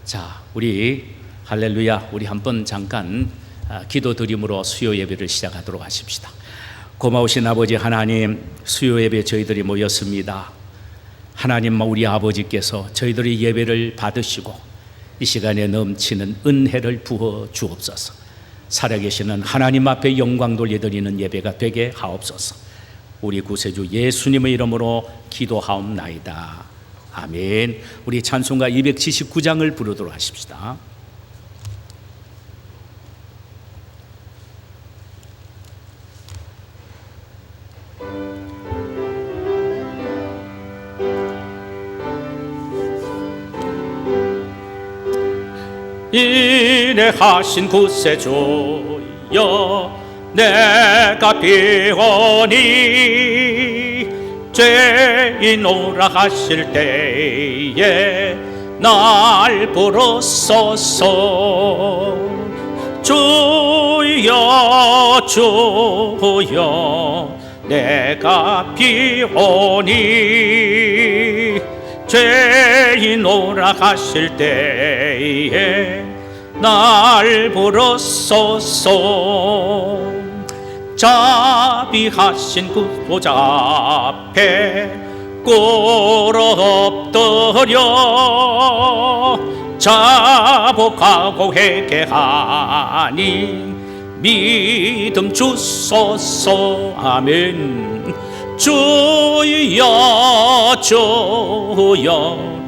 자, 우리 할렐루야, 우리 한번 잠깐 기도 드림으로 수요 예배를 시작하도록 하십시다. 고마우신 아버지 하나님, 수요 예배 저희들이 모였습니다. 하나님, 우리 아버지께서 저희들의 예배를 받으시고 이 시간에 넘치는 은혜를 부어 주옵소서. 살아계시는 하나님 앞에 영광 돌려드리는 예배가 되게 하옵소서. 우리 구세주 예수님의 이름으로 기도하옵나이다. 아멘. 우리 찬송가 279장을 부르도록 하십시다. 인내하신 구세주여, 내가 비오니 죄인오라 하실 때에 날 부르소서. 주여 주여, 내가 비오니 죄인오라 하실 때에 날 부르소서. 자비하신 구보자 앞에 꿇어 엎드려 자복하고 회개하니 믿음 주소서. 아멘. 주여 주여,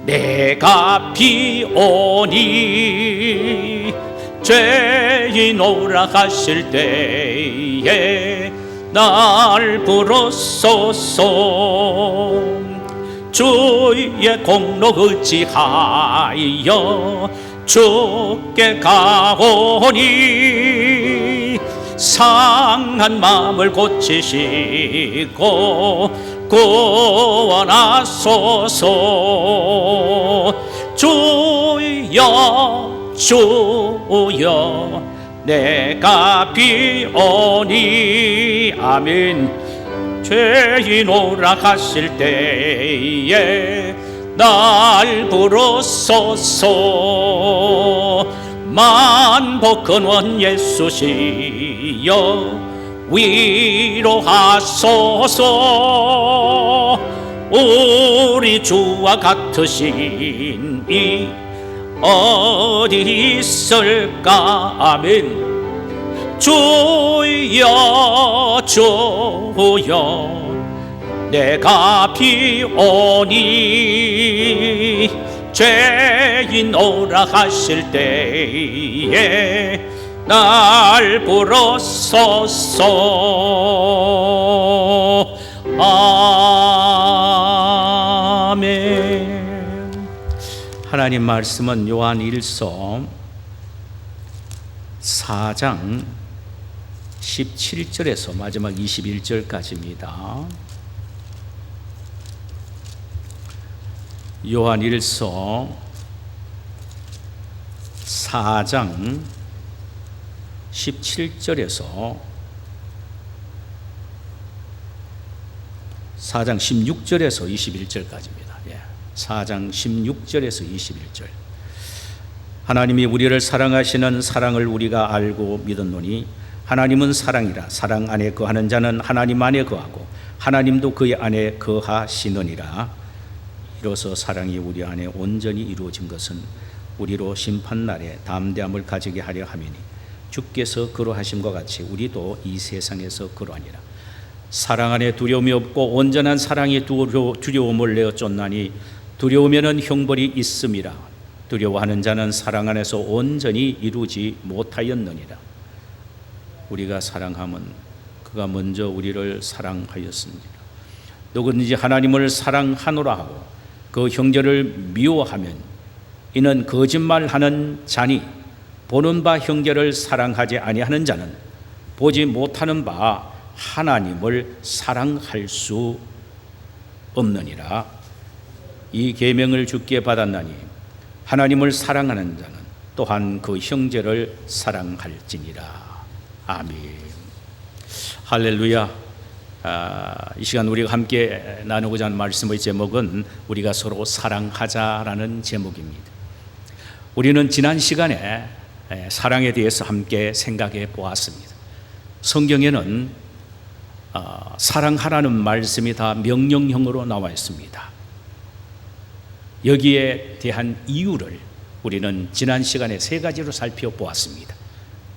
내가 비오니 죄인오라 하실 때에 날 부르소서. 주의 공로 의지하여 주께 가오니 상한 마음을 고치시고 구원하소서. 주여 주여, 내가 비오니 아멘. 죄인오라 하실 때에 날 부르소서. 만복 근원 예수시여 위로하소서. 우리 주와 같으신 이 어디 있을까. 아멘. 주여 주여, 내가 비오니 죄인오라 하실 때에 날 부르소서. 아멘. 하나님 말씀은 요한 1서 4장 17절에서 마지막 21절까지입니다. 요한 1서 4장 17절에서 4장 16절에서 21절까지입니다. 4장 16절에서 21절. 하나님이 우리를 사랑하시는 사랑을 우리가 알고 믿었노니 하나님은 사랑이라. 사랑 안에 거하는 자는 하나님 안에 거하고 하나님도 그의 안에 거하시느니라. 이로써 사랑이 우리 안에 온전히 이루어진 것은 우리로 심판날에 담대함을 가지게 하려 함이니 주께서 그러하심과 같이 우리도 이 세상에서 그러하니라. 사랑 안에 두려움이 없고 온전한 사랑이 두려움을 내어 쫓나니 두려우면은 형벌이 있음이라. 두려워하는 자는 사랑 안에서 온전히 이루지 못하였느니라. 우리가 사랑함은 그가 먼저 우리를 사랑하였습니다. 누구든지 하나님을 사랑하노라 하고 그 형제를 미워하면 이는 거짓말하는 자니 보는 바 형제를 사랑하지 아니하는 자는 보지 못하는 바 하나님을 사랑할 수 없느니라. 이 계명을 주께 받았나니 하나님을 사랑하는 자는 또한 그 형제를 사랑할지니라. 아멘. 할렐루야. 이 시간 우리가 함께 나누고자 하는 말씀의 제목은 우리가 서로 사랑하자라는 제목입니다. 우리는 지난 시간에 사랑에 대해서 함께 생각해 보았습니다. 성경에는 사랑하라는 말씀이 다 명령형으로 나와 있습니다. 여기에 대한 이유를 우리는 지난 시간에 3가지로 살펴보았습니다.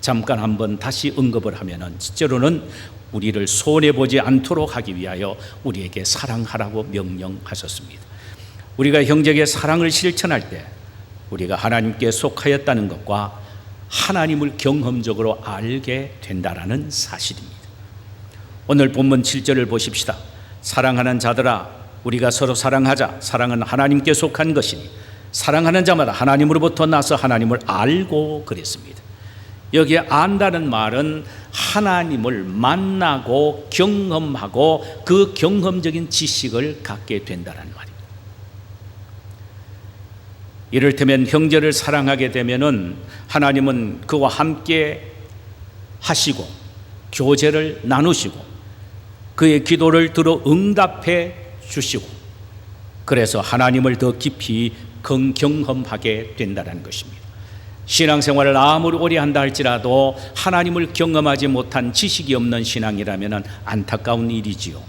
잠깐 한번 다시 언급을 하면은, 첫째로는 우리를 손해보지 않도록 하기 위하여 우리에게 사랑하라고 명령하셨습니다. 우리가 형제에게 사랑을 실천할 때 우리가 하나님께 속하였다는 것과 하나님을 경험적으로 알게 된다라는 사실입니다. 오늘 본문 7절을 보십시다. 사랑하는 자들아, 우리가 서로 사랑하자. 사랑은 하나님께 속한 것이니 사랑하는 자마다 하나님으로부터 나서 하나님을 알고 그랬습니다. 여기에 안다는 말은 하나님을 만나고 경험하고 그 경험적인 지식을 갖게 된다는 말입니다. 이를테면 형제를 사랑하게 되면은 하나님은 그와 함께 하시고 교제를 나누시고 그의 기도를 들어 응답해 주시고, 그래서 하나님을 더 깊이 경험하게 된다는 것입니다. 신앙생활을 아무리 오래 한다 할지라도 하나님을 경험하지 못한 지식이 없는 신앙이라면 안타까운 일이지요.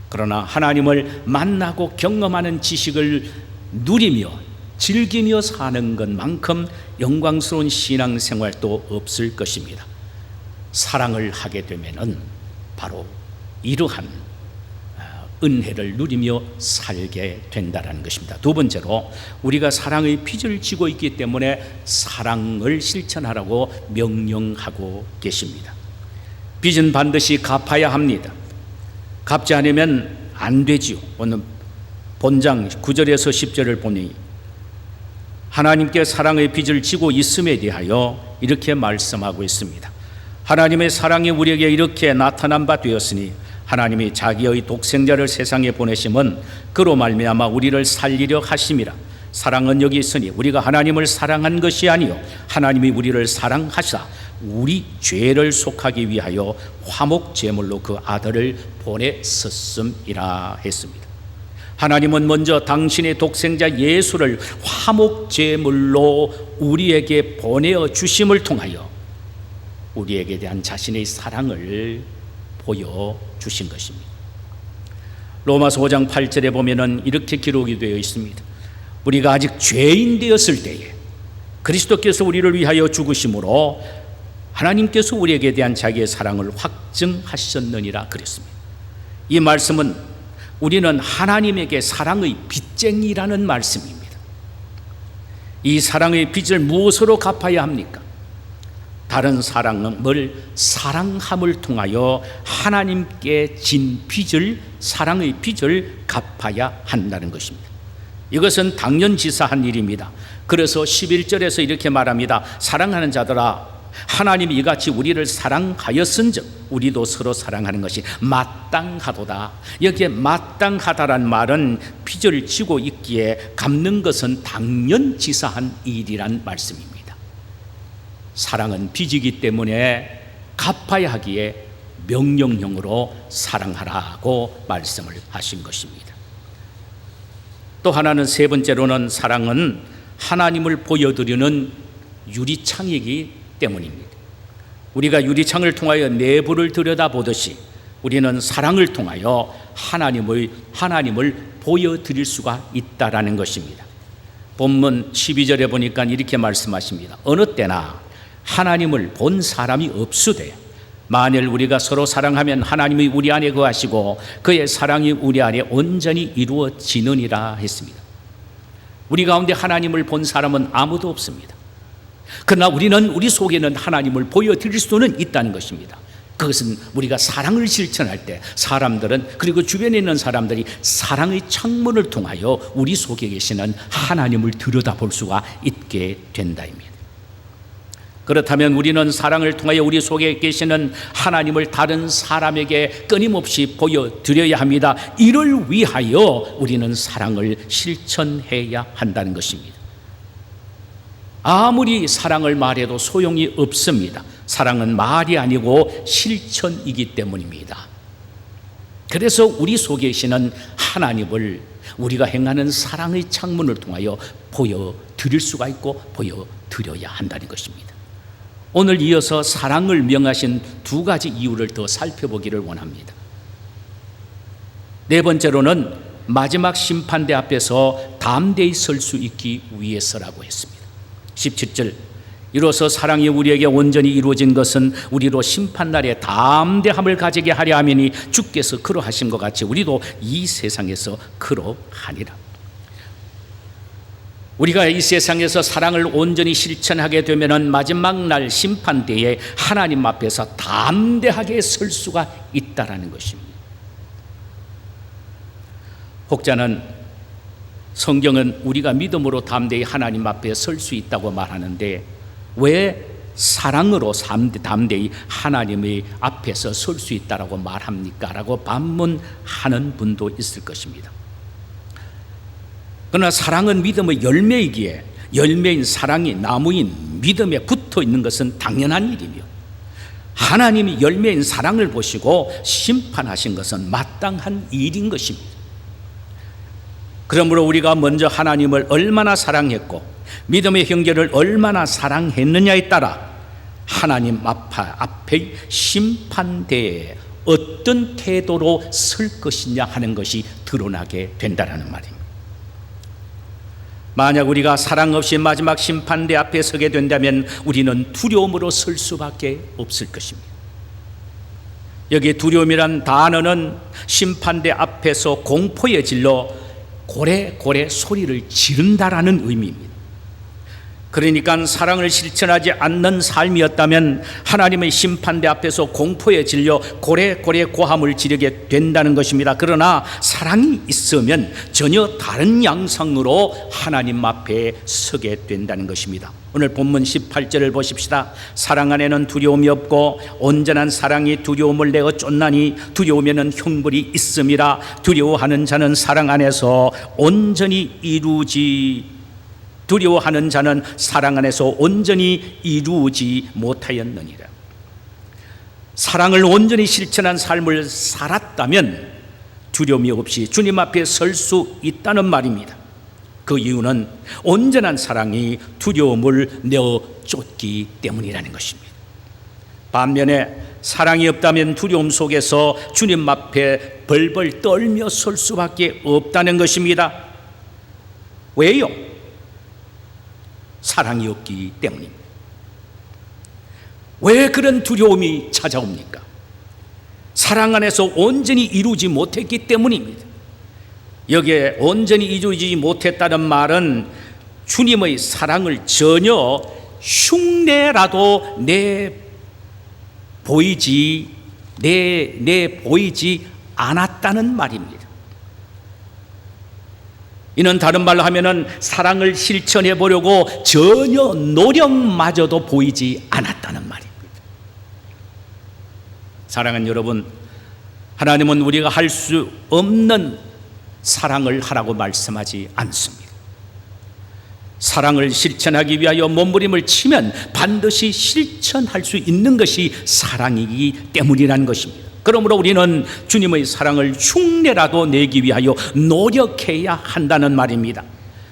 그러나 하나님을 만나고 경험하는 지식을 누리며 즐기며 사는 것만큼 영광스러운 신앙생활도 없을 것입니다. 사랑을 하게 되면은 바로 이러한 은혜를 누리며 살게 된다는 것입니다. 두 번째로, 우리가 사랑의 빚을 지고 있기 때문에 사랑을 실천하라고 명령하고 계십니다. 빚은 반드시 갚아야 합니다. 갚지 않으면 안 되지요. 오늘 본장 9절에서 10절을 보니 하나님께 사랑의 빚을 지고 있음에 대하여 이렇게 말씀하고 있습니다. 하나님의 사랑이 우리에게 이렇게 나타난 바 되었으니 하나님이 자기의 독생자를 세상에 보내심은 그로 말미암아 우리를 살리려 하심이라. 사랑은 여기 있으니 우리가 하나님을 사랑한 것이 아니요 하나님이 우리를 사랑하사 우리 죄를 속하기 위하여 화목 제물로 그 아들을 보내셨음이라 했습니다. 하나님은 먼저 당신의 독생자 예수를 화목 제물로 우리에게 보내어 주심을 통하여 우리에게 대한 자신의 사랑을 보여주신 것입니다. 로마서 5장 8절에 보면은 이렇게 기록이 되어 있습니다. 우리가 아직 죄인 되었을 때에 그리스도께서 우리를 위하여 죽으심으로 하나님께서 우리에게 대한 자기의 사랑을 확증하셨느니라 그랬습니다. 이 말씀은 우리는 하나님에게 사랑의 빚쟁이라는 말씀입니다. 이 사랑의 빚을 무엇으로 갚아야 합니까? 다른 사람을 사랑함을 통하여 하나님께 진 빚을, 사랑의 빚을 갚아야 한다는 것입니다. 이것은 당연지사한 일입니다. 그래서 11절에서 이렇게 말합니다. 사랑하는 자들아, 하나님이 이같이 우리를 사랑하였은즉 우리도 서로 사랑하는 것이 마땅하도다. 여기에 마땅하다란 말은 빚을 지고 있기에 갚는 것은 당연지사한 일이란 말씀입니다. 사랑은 빚이기 때문에 갚아야 하기에 명령형으로 사랑하라고 말씀을 하신 것입니다. 또 하나는, 세 번째로는 사랑은 하나님을 보여드리는 유리창이기 때문입니다. 우리가 유리창을 통하여 내부를 들여다보듯이 우리는 사랑을 통하여 하나님을 보여드릴 수가 있다라는 것입니다. 본문 12절에 보니까 이렇게 말씀하십니다. 어느 때나 하나님을 본 사람이 없으되 만일 우리가 서로 사랑하면 하나님이 우리 안에 거하시고 그의 사랑이 우리 안에 온전히 이루어지느니라 했습니다. 우리 가운데 하나님을 본 사람은 아무도 없습니다. 그러나 우리 속에는 하나님을 보여드릴 수는 있다는 것입니다. 그것은 우리가 사랑을 실천할 때 사람들은, 그리고 주변에 있는 사람들이 사랑의 창문을 통하여 우리 속에 계시는 하나님을 들여다볼 수가 있게 된다입니다. 그렇다면 우리는 사랑을 통하여 우리 속에 계시는 하나님을 다른 사람에게 끊임없이 보여드려야 합니다. 이를 위하여 우리는 사랑을 실천해야 한다는 것입니다. 아무리 사랑을 말해도 소용이 없습니다. 사랑은 말이 아니고 실천이기 때문입니다. 그래서 우리 속에 계시는 하나님을 우리가 행하는 사랑의 창문을 통하여 보여드려야 드릴 수가 있고 보여드려야 한다는 것입니다. 오늘 이어서 사랑을 명하신 두 가지 이유를 더 살펴보기를 원합니다. 네 번째로는 마지막 심판대 앞에서 담대히 설 수 있기 위해서라고 했습니다. 17절, 이로써 사랑이 우리에게 온전히 이루어진 것은 우리로 심판날에 담대함을 가지게 하려 함이니 주께서 그러하신 것 같이 우리도 이 세상에서 그러하니라. 우리가 이 세상에서 사랑을 온전히 실천하게 되면 마지막 날 심판대에 하나님 앞에서 담대하게 설 수가 있다라는 것입니다. 혹자는 성경은 우리가 믿음으로 담대히 하나님 앞에 설 수 있다고 말하는데 왜 사랑으로 담대히 하나님의 앞에서 설 수 있다고 말합니까? 라고 반문하는 분도 있을 것입니다. 그러나 사랑은 믿음의 열매이기에 열매인 사랑이 나무인 믿음에 붙어 있는 것은 당연한 일이며 하나님이 열매인 사랑을 보시고 심판하신 것은 마땅한 일인 것입니다. 그러므로 우리가 먼저 하나님을 얼마나 사랑했고 믿음의 형제를 얼마나 사랑했느냐에 따라 하나님 앞에 심판대에 어떤 태도로 설 것이냐 하는 것이 드러나게 된다는 말입니다. 만약 우리가 사랑 없이 마지막 심판대 앞에 서게 된다면 우리는 두려움으로 설 수밖에 없을 것입니다. 여기 두려움이란 단어는 심판대 앞에서 공포에 질러 고래고래 소리를 지른다라는 의미입니다. 그러니까 사랑을 실천하지 않는 삶이었다면 하나님의 심판대 앞에서 공포에 질려 고래고래 고함을 지르게 된다는 것입니다. 그러나 사랑이 있으면 전혀 다른 양상으로 하나님 앞에 서게 된다는 것입니다. 오늘 본문 18절을 보십시다. 사랑 안에는 두려움이 없고 온전한 사랑이 두려움을 내어 쫓나니 두려우면은 형벌이 있음이라. 두려워하는 자는 사랑 안에서 온전히 두려워하는 자는 사랑 안에서 온전히 이루지 못하였느니라. 사랑을 온전히 실천한 삶을 살았다면 두려움이 없이 주님 앞에 설 수 있다는 말입니다. 그 이유는 온전한 사랑이 두려움을 내어 쫓기 때문이라는 것입니다. 반면에 사랑이 없다면 두려움 속에서 주님 앞에 벌벌 떨며 설 수밖에 없다는 것입니다. 왜요? 사랑이 없기 때문입니다. 왜 그런 두려움이 찾아옵니까? 사랑 안에서 온전히 이루지 못했기 때문입니다. 여기에 온전히 이루지 못했다는 말은 주님의 사랑을 전혀 흉내라도 보이지 않았다는 말입니다. 이는 다른 말로 하면은 사랑을 실천해 보려고 전혀 노력마저도 보이지 않았다는 말입니다. 사랑하는 여러분, 하나님은 우리가 할 수 없는 사랑을 하라고 말씀하지 않습니다. 사랑을 실천하기 위하여 몸부림을 치면 반드시 실천할 수 있는 것이 사랑이기 때문이라는 것입니다. 그러므로 우리는 주님의 사랑을 흉내라도 내기 위하여 노력해야 한다는 말입니다.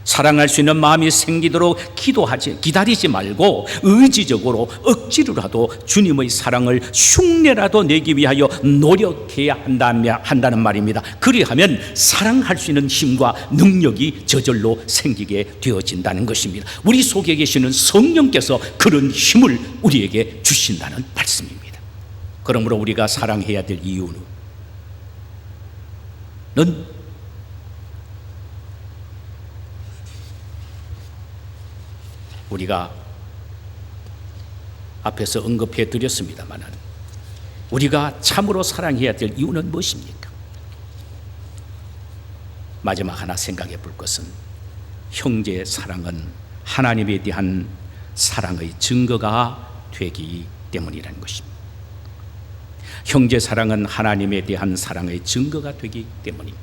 사랑할 수 있는 마음이 생기도록 기다리지 말고 의지적으로 억지로라도 주님의 사랑을 흉내라도 내기 위하여 노력해야 한다는 말입니다. 그리하면 사랑할 수 있는 힘과 능력이 저절로 생기게 되어진다는 것입니다. 우리 속에 계시는 성령께서 그런 힘을 우리에게 주신다는 말씀입니다. 그러므로 우리가 사랑해야 될 이유는 우리가 앞에서 언급해 드렸습니다만 우리가 참으로 사랑해야 될 이유는 무엇입니까? 마지막 하나 생각해 볼 것은 형제의 사랑은 하나님에 대한 사랑의 증거가 되기 때문이라는 것입니다. 형제 사랑은 하나님에 대한 사랑의 증거가 되기 때문입니다.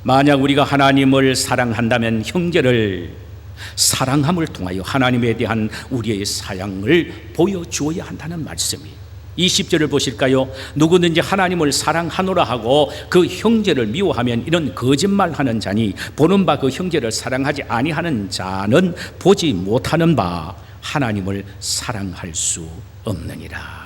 만약 우리가 하나님을 사랑한다면 형제를 사랑함을 통하여 하나님에 대한 우리의 사랑을 보여주어야 한다는 말씀이에요. 20절을 보실까요? 누구든지 하나님을 사랑하노라 하고 그 형제를 미워하면 이런 거짓말하는 자니 보는 바 그 형제를 사랑하지 아니하는 자는 보지 못하는 바 하나님을 사랑할 수 없느니라.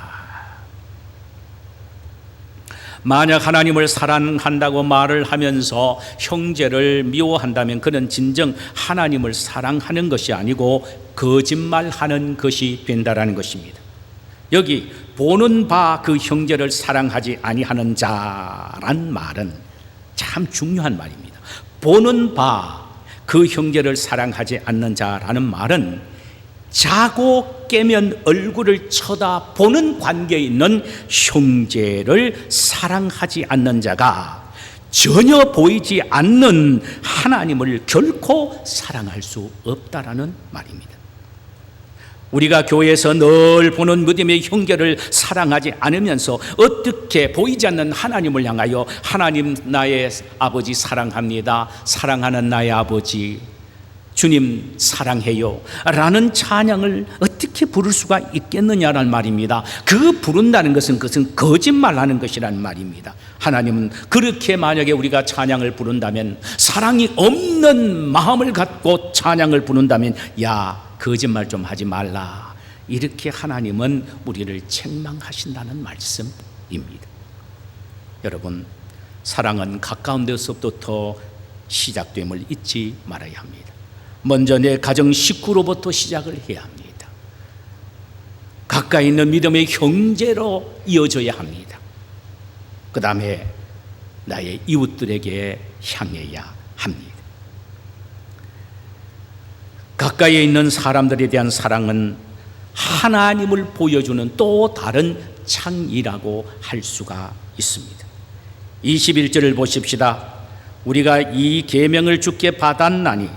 만약 하나님을 사랑한다고 말을 하면서 형제를 미워한다면 그는 진정 하나님을 사랑하는 것이 아니고 거짓말하는 것이 된다라는 것입니다. 여기 보는 바 그 형제를 사랑하지 아니하는 자란 말은 참 중요한 말입니다. 보는 바 그 형제를 사랑하지 않는 자라는 말은 자고 깨면 얼굴을 쳐다보는 관계에 있는 형제를 사랑하지 않는 자가 전혀 보이지 않는 하나님을 결코 사랑할 수 없다라는 말입니다. 우리가 교회에서 늘 보는 믿음의 형제를 사랑하지 않으면서 어떻게 보이지 않는 하나님을 향하여 하나님 나의 아버지 사랑합니다, 사랑하는 나의 아버지 주님 사랑해요 라는 찬양을 어떻게 부를 수가 있겠느냐라는 말입니다. 그 부른다는 것은 그것은 거짓말하는 것이라는 말입니다. 하나님은 그렇게 만약에 우리가 찬양을 부른다면, 사랑이 없는 마음을 갖고 찬양을 부른다면 야 거짓말 좀 하지 말라, 이렇게 하나님은 우리를 책망하신다는 말씀입니다. 여러분, 사랑은 가까운 데서부터 시작됨을 잊지 말아야 합니다. 먼저 내 가정 식구로부터 시작을 해야 합니다. 가까이 있는 믿음의 형제로 이어져야 합니다. 그 다음에 나의 이웃들에게 향해야 합니다. 가까이에 있는 사람들에 대한 사랑은 하나님을 보여주는 또 다른 창이라고 할 수가 있습니다. 21절을 보십시다. 우리가 이 계명을 주께 받았나니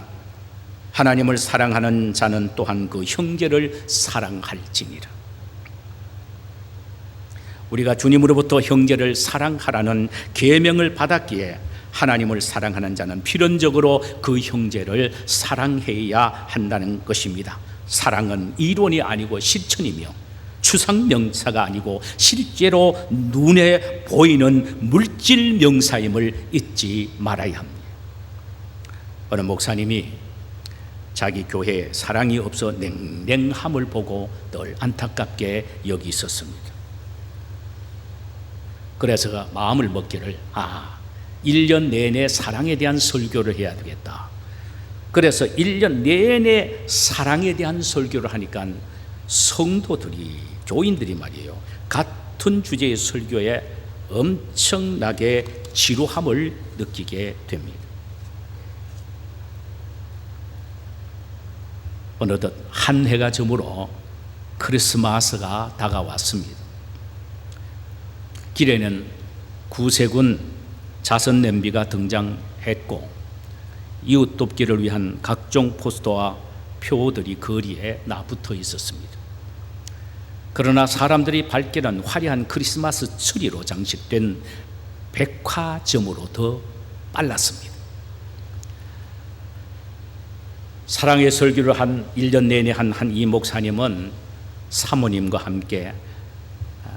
하나님을 사랑하는 자는 또한 그 형제를 사랑할지니라. 우리가 주님으로부터 형제를 사랑하라는 계명을 받았기에 하나님을 사랑하는 자는 필연적으로 그 형제를 사랑해야 한다는 것입니다. 사랑은 이론이 아니고 실천이며 추상 명사가 아니고 실제로 눈에 보이는 물질 명사임을 잊지 말아야 합니다. 어느 목사님이 자기 교회에 사랑이 없어 냉랭함을 보고 늘 안타깝게 여기 있었습니다. 그래서 마음을 먹기를 1년 내내 사랑에 대한 설교를 해야 되겠다. 그래서 1년 내내 사랑에 대한 설교를 하니까 성도들이, 교인들이 말이에요, 같은 주제의 설교에 엄청나게 지루함을 느끼게 됩니다. 어느덧 한 해가 저물어 크리스마스가 다가왔습니다. 길에는 구세군 자선 냄비가 등장했고 이웃 돕기를 위한 각종 포스터와 표들이 거리에 나붙어 있었습니다. 그러나 사람들이 발견한 화려한 크리스마스 트리로 장식된 백화점으로 더 빨랐습니다. 사랑의 설교를 한 1년 내내 한 이 목사님은 사모님과 함께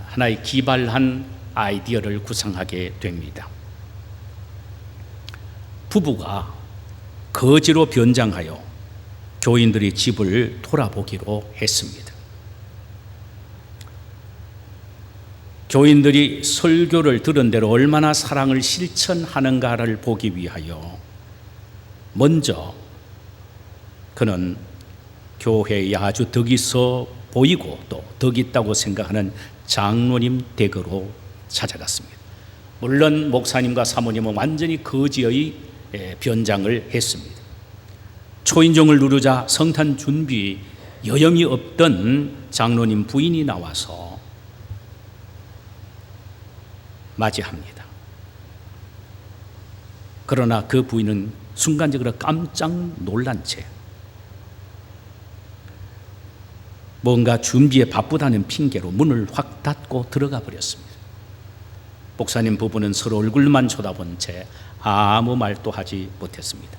하나의 기발한 아이디어를 구상하게 됩니다. 부부가 거지로 변장하여 교인들이 집을 돌아보기로 했습니다. 교인들이 설교를 들은 대로 얼마나 사랑을 실천하는가를 보기 위하여 먼저 그는 교회에 아주 덕이 있어 보이고 또 덕이 있다고 생각하는 장로님 댁으로 찾아갔습니다. 물론 목사님과 사모님은 완전히 거지의 변장을 했습니다. 초인종을 누르자 성탄 준비 여염이 없던 장로님 부인이 나와서 맞이합니다. 그러나 그 부인은 순간적으로 깜짝 놀란 채 뭔가 준비에 바쁘다는 핑계로 문을 확 닫고 들어가 버렸습니다. 목사님 부부는 서로 얼굴만 쳐다본 채 아무 말도 하지 못했습니다.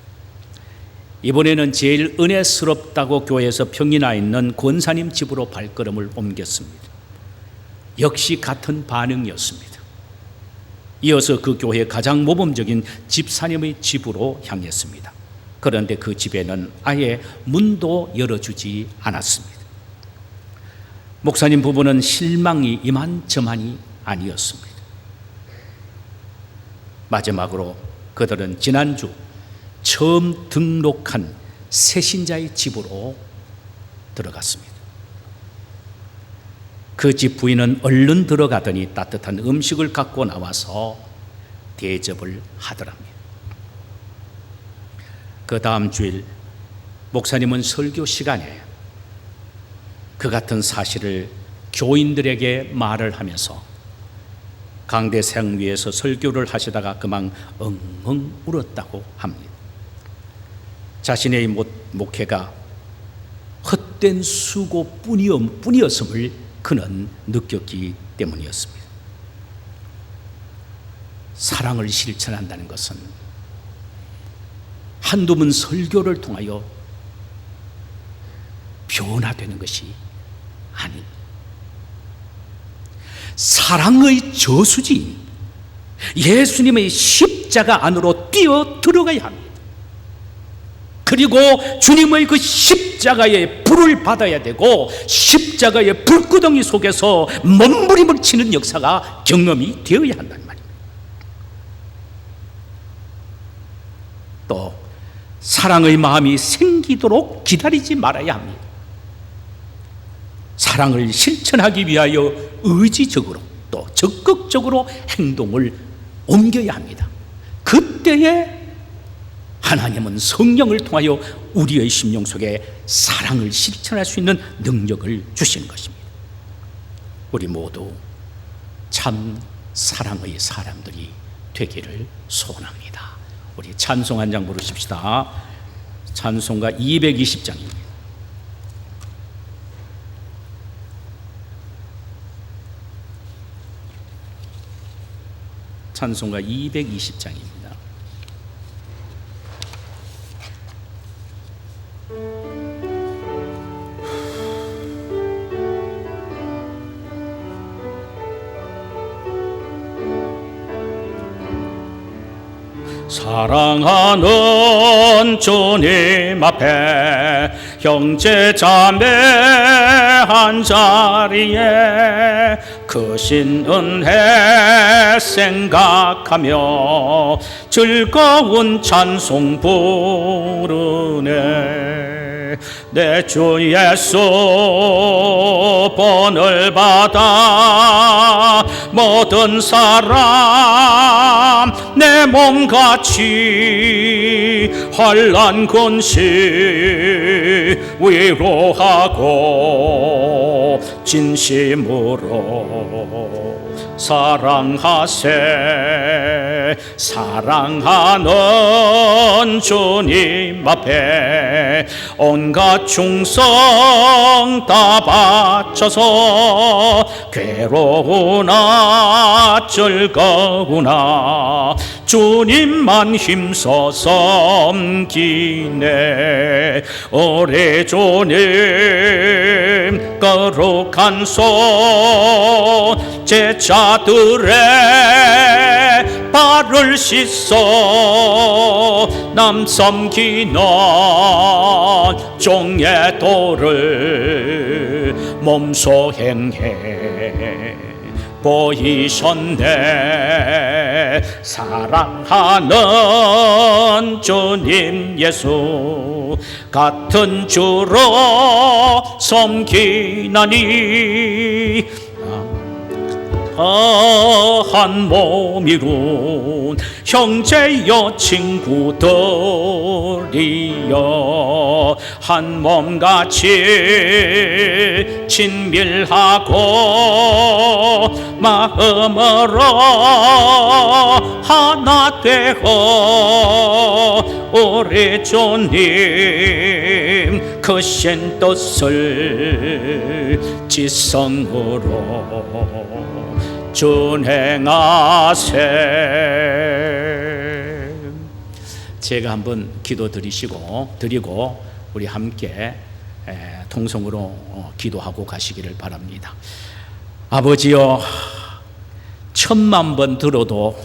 이번에는 제일 은혜스럽다고 교회에서 평이 나 있는 권사님 집으로 발걸음을 옮겼습니다. 역시 같은 반응이었습니다. 이어서 그 교회의 가장 모범적인 집사님의 집으로 향했습니다. 그런데 그 집에는 아예 문도 열어주지 않았습니다. 목사님 부부는 실망이 이만저만이 아니었습니다. 마지막으로 그들은 지난주 처음 등록한 새신자의 집으로 들어갔습니다. 그 집 부인은 얼른 들어가더니 따뜻한 음식을 갖고 나와서 대접을 하더랍니다. 그 다음 주일 목사님은 설교 시간에 그 같은 사실을 교인들에게 말을 하면서 강대상 위에서 설교를 하시다가 그만 엉엉 울었다고 합니다. 자신의 목회가 헛된 수고뿐이었음을 그는 느꼈기 때문이었습니다. 사랑을 실천한다는 것은 한두 번 설교를 통하여 변화되는 것이 아닙니다. 사랑의 저수지인 예수님의 십자가 안으로 뛰어 들어가야 합니다. 그리고 주님의 그 십자가의 불을 받아야 되고 십자가의 불구덩이 속에서 몸부림을 치는 역사가 경험이 되어야 한다는 말입니다. 또 사랑의 마음이 생기도록 기다리지 말아야 합니다. 사랑을 실천하기 위하여 의지적으로 또 적극적으로 행동을 옮겨야 합니다. 그때에 하나님은 성령을 통하여 우리의 심령 속에 사랑을 실천할 수 있는 능력을 주시는 것입니다. 우리 모두 참 사랑의 사람들이 되기를 소원합니다. 우리 찬송 한 장 부르십시다. 찬송가 220장입니다. 찬송가 220장입니다. 사랑하는 주님 앞에 형제 자매 한 자리에 크신 은혜 생각하며 즐거운 찬송 부르네. 내 주 예수 본을 받아 모든 사람 내 몸같이 환난 근심 위로하고 진심으로 사랑하세. 사랑하는 주님 앞에 온갖 충성 다 바쳐서 괴로우나 즐거우나 주님만 힘써 섬기네. 오래 주님 거룩한 손 제자들의 발을 씻어 남 섬기는 종의 도를 몸소 행해 보이셨네. 사랑하는 주님 예수 같은 주로 섬기나니 한 몸이룬 형제여 친구들이여 한 몸같이 친밀하고 마음으로 하나 되어 우리 주님 크신 뜻을 지성으로 준행하세. 제가 한번 기도 드리고 우리 함께 통성으로 기도하고 가시기를 바랍니다. 아버지여, 10,000번 들어도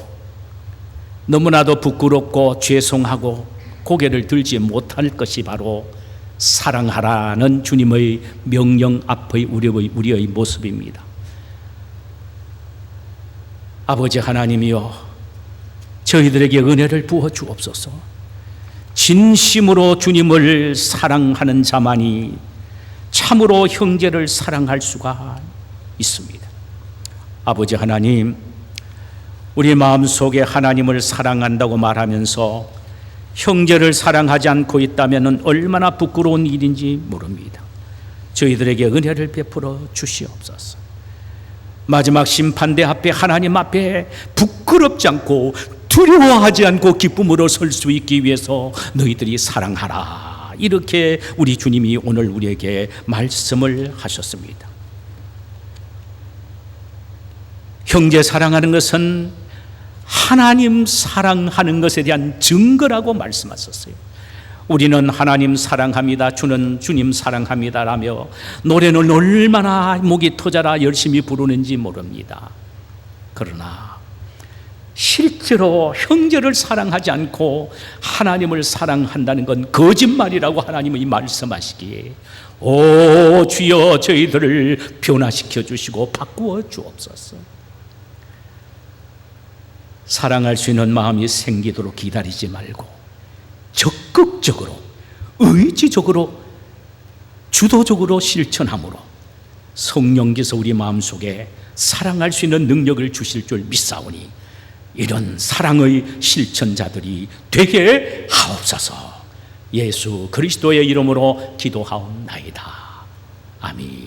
너무나도 부끄럽고 죄송하고 고개를 들지 못할 것이 바로 사랑하라는 주님의 명령 앞의 우리의 모습입니다. 아버지 하나님이여, 저희들에게 은혜를 부어 주옵소서. 진심으로 주님을 사랑하는 자만이 참으로 형제를 사랑할 수가 있습니다. 아버지 하나님, 우리 마음속에 하나님을 사랑한다고 말하면서 형제를 사랑하지 않고 있다면 얼마나 부끄러운 일인지 모릅니다. 저희들에게 은혜를 베풀어 주시옵소서. 마지막 심판대 앞에, 하나님 앞에 부끄럽지 않고 두려워하지 않고 기쁨으로 설 수 있기 위해서 너희들이 사랑하라, 이렇게 우리 주님이 오늘 우리에게 말씀을 하셨습니다. 형제 사랑하는 것은 하나님 사랑하는 것에 대한 증거라고 말씀하셨어요. 우리는 하나님 사랑합니다, 주는 주님 사랑합니다 라며 노래는 얼마나 목이 터져라 열심히 부르는지 모릅니다. 그러나 실제로 형제를 사랑하지 않고 하나님을 사랑한다는 건 거짓말이라고 하나님이 말씀하시기에, 오 주여, 저희들을 변화시켜 주시고 바꾸어 주옵소서. 사랑할 수 있는 마음이 생기도록 기다리지 말고 적극적으로, 의지적으로, 주도적으로 실천함으로 성령께서 우리 마음속에 사랑할 수 있는 능력을 주실 줄 믿사오니 이런 사랑의 실천자들이 되게 하옵소서. 예수 그리스도의 이름으로 기도하옵나이다. 아멘.